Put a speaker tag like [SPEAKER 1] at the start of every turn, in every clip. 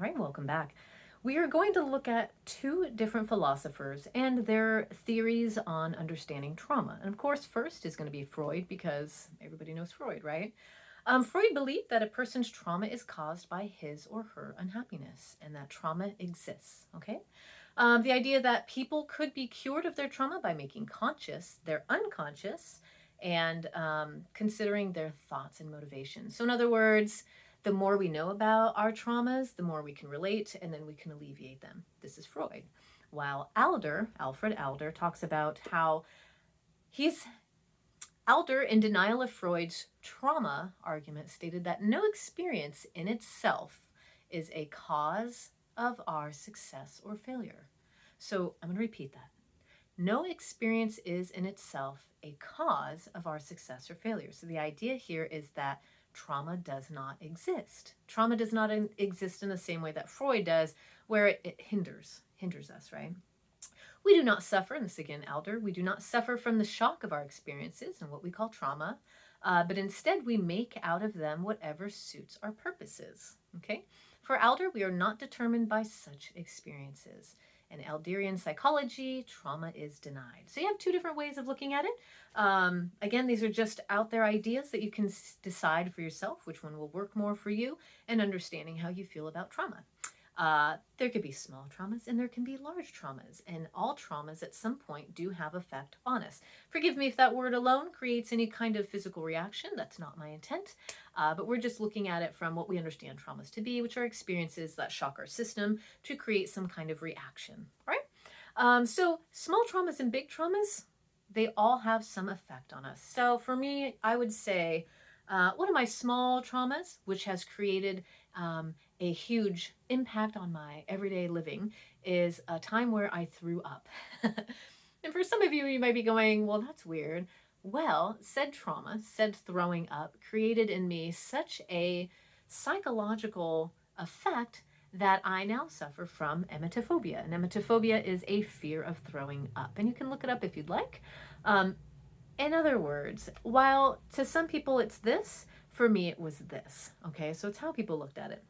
[SPEAKER 1] All right, welcome back. We are going to look at two different philosophers and their theories on understanding trauma. And of course, first is going to be Freud, because everybody knows Freud, right? Freud believed that a person's trauma is caused by his or her unhappiness and that trauma exists, okay? The idea that people could be cured of their trauma by making conscious their unconscious and considering their thoughts and motivations. So, in other words, the more we know about our traumas, the more we can relate and then we can alleviate them. This is Freud. While Alfred Adler, talks about how he's Adler, in denial of Freud's trauma argument, stated that no experience in itself is a cause of our success or failure. So I'm going to repeat that. No experience is in itself a cause of our success or failure. So the idea here is that trauma does not exist. Trauma does not exist in the same way that Freud does, where it hinders us, right? We do not suffer, and this again, Adler, we do not suffer from the shock of our experiences and what we call trauma, but instead we make out of them whatever suits our purposes. Okay? For Adler, we are not determined by such experiences. In Adlerian psychology, trauma is denied. So you have two different ways of looking at it. Again, these are just out there ideas that you can decide for yourself which one will work more for you and understanding how you feel about trauma. There could be small traumas and there can be large traumas, and all traumas at some point do have effect on us. Forgive me if that word alone creates any kind of physical reaction. That's not my intent, but we're just looking at it from what we understand traumas to be, which are experiences that shock our system to create some kind of reaction, right? So small traumas and big traumas, they all have some effect on us. So for me, I would say one of my small traumas, which has created a huge impact on my everyday living, is a time where I threw up. And for some of you, you might be going, well, that's weird. Well, said trauma, said throwing up, created in me such a psychological effect that I now suffer from emetophobia. And emetophobia is a fear of throwing up. And you can look it up if you'd like. In other words, while to some people it's this, for me it was this. Okay, so it's how people looked at it,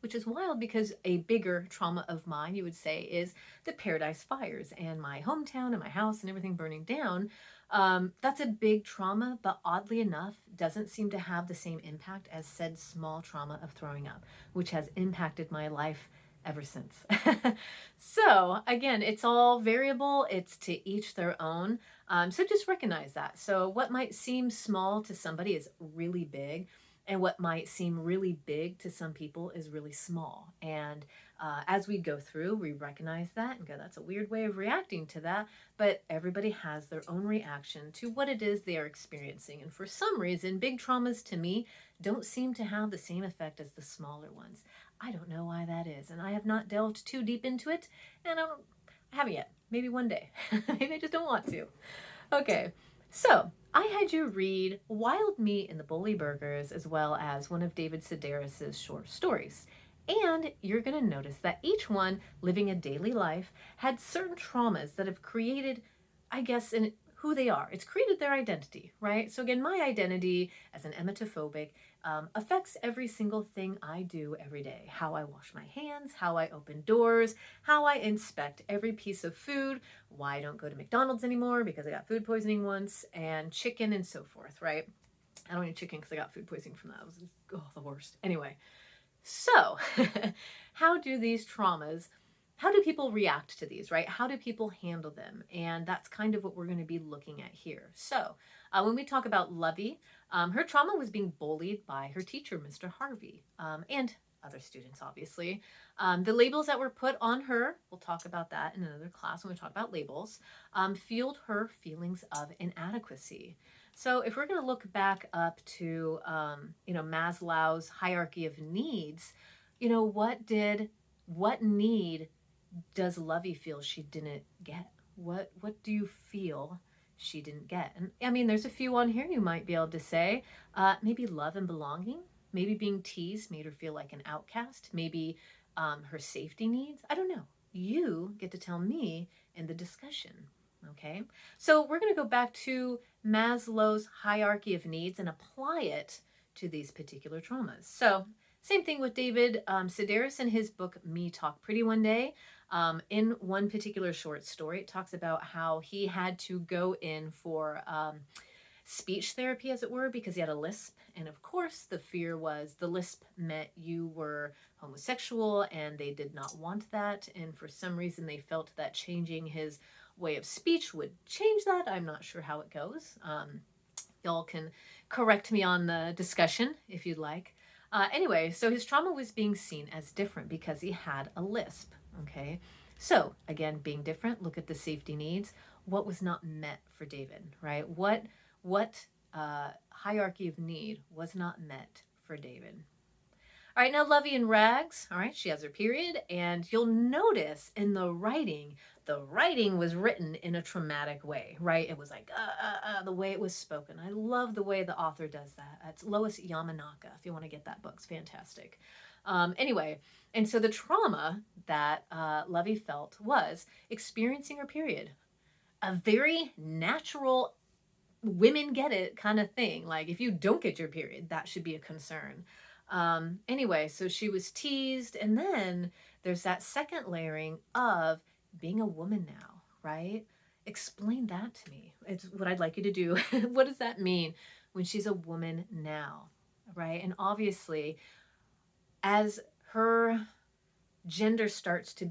[SPEAKER 1] which is wild because a bigger trauma of mine, you would say, is the Paradise Fires and my hometown and my house and everything burning down. That's a big trauma, but oddly enough, doesn't seem to have the same impact as said small trauma of throwing up, which has impacted my life ever since. So again, it's all variable. It's to each their own. So just recognize that. So what might seem small to somebody is really big, and what might seem really big to some people is really small. And as we go through, we recognize that and go, that's a weird way of reacting to that. But everybody has their own reaction to what it is they are experiencing. And for some reason, big traumas to me don't seem to have the same effect as the smaller ones. I don't know why that is. And I have not delved too deep into it. And I haven't yet. Maybe one day. Maybe I just don't want to. Okay. So I had you read Wild Meat and the Bully Burgers, as well as one of David Sedaris's short stories. And you're going to notice that each one, living a daily life, had certain traumas that have created, I guess, who they are. It's created their identity, right? So again, my identity as an emetophobic affects every single thing I do every day. How I wash my hands, how I open doors, how I inspect every piece of food, why I don't go to McDonald's anymore because I got food poisoning once, and chicken and so forth, right? I don't eat chicken because I got food poisoning from that. It was the worst. Anyway, so how do people react to these, right? How do people handle them? And that's kind of what we're going to be looking at here. So when we talk about Lovey, her trauma was being bullied by her teacher, Mr. Harvey, and other students, obviously. The labels that were put on her, we'll talk about that in another class when we talk about labels, fueled her feelings of inadequacy. So if we're going to look back up to, Maslow's hierarchy of needs, what need does Lovey feel she didn't get? What do you feel she didn't get? And I mean, there's a few on here you might be able to say. Maybe love and belonging. Maybe being teased made her feel like an outcast. Maybe her safety needs. I don't know. You get to tell me in the discussion. Okay, so we're going to go back to Maslow's hierarchy of needs and apply it to these particular traumas. So Same thing with David Sedaris in his book, Me Talk Pretty One Day. In one particular short story, it talks about how he had to go in for speech therapy, as it were, because he had a lisp. And of course, the fear was the lisp meant you were homosexual and they did not want that. And for some reason, they felt that changing his way of speech would change that. I'm not sure how it goes. Y'all can correct me on the discussion if you'd like. Anyway, so his trauma was being seen as different because he had a lisp. Okay. So again, being different, look at the safety needs. What was not met for David, right? What hierarchy of need was not met for David? All right, now Lovey in rags. All right, she has her period, and you'll notice in the writing was written in a traumatic way, right? It was like the way it was spoken. I love the way the author does that. It's Lois Yamanaka. If you want to get that book, it's fantastic. Anyway, and so the trauma that Lovey felt was experiencing her period, a very natural women get it kind of thing. Like if you don't get your period, that should be a concern. Anyway, so she was teased, and then there's that second layering of being a woman now, right? Explain that to me. It's what I'd like you to do. What does that mean when she's a woman now, right? And obviously, as her gender starts to,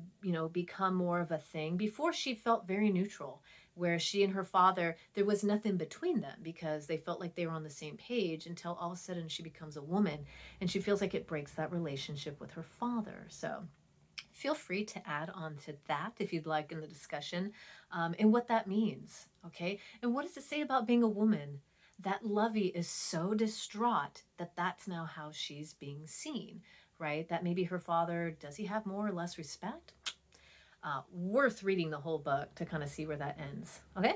[SPEAKER 1] become more of a thing. Before, she felt very neutral, where she and her father, there was nothing between them because they felt like they were on the same page, until all of a sudden she becomes a woman and she feels like it breaks that relationship with her father. So feel free to add on to that if you'd like in the discussion, and what that means. Okay. And what does it say about being a woman? That Lovey is so distraught that that's now how she's being seen, right? That maybe her father, does he have more or less respect? Worth reading the whole book to kind of see where that ends. Okay.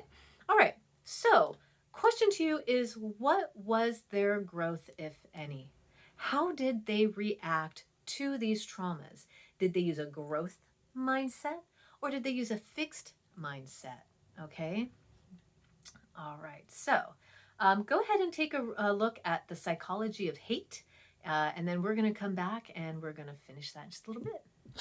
[SPEAKER 1] All right. So question to you is, what was their growth, if any? How did they react to these traumas? Did they use a growth mindset, or did they use a fixed mindset? Okay. All right. So go ahead and take a look at The Psychology of Hate. And then we're going to come back and we're going to finish that in just a little bit.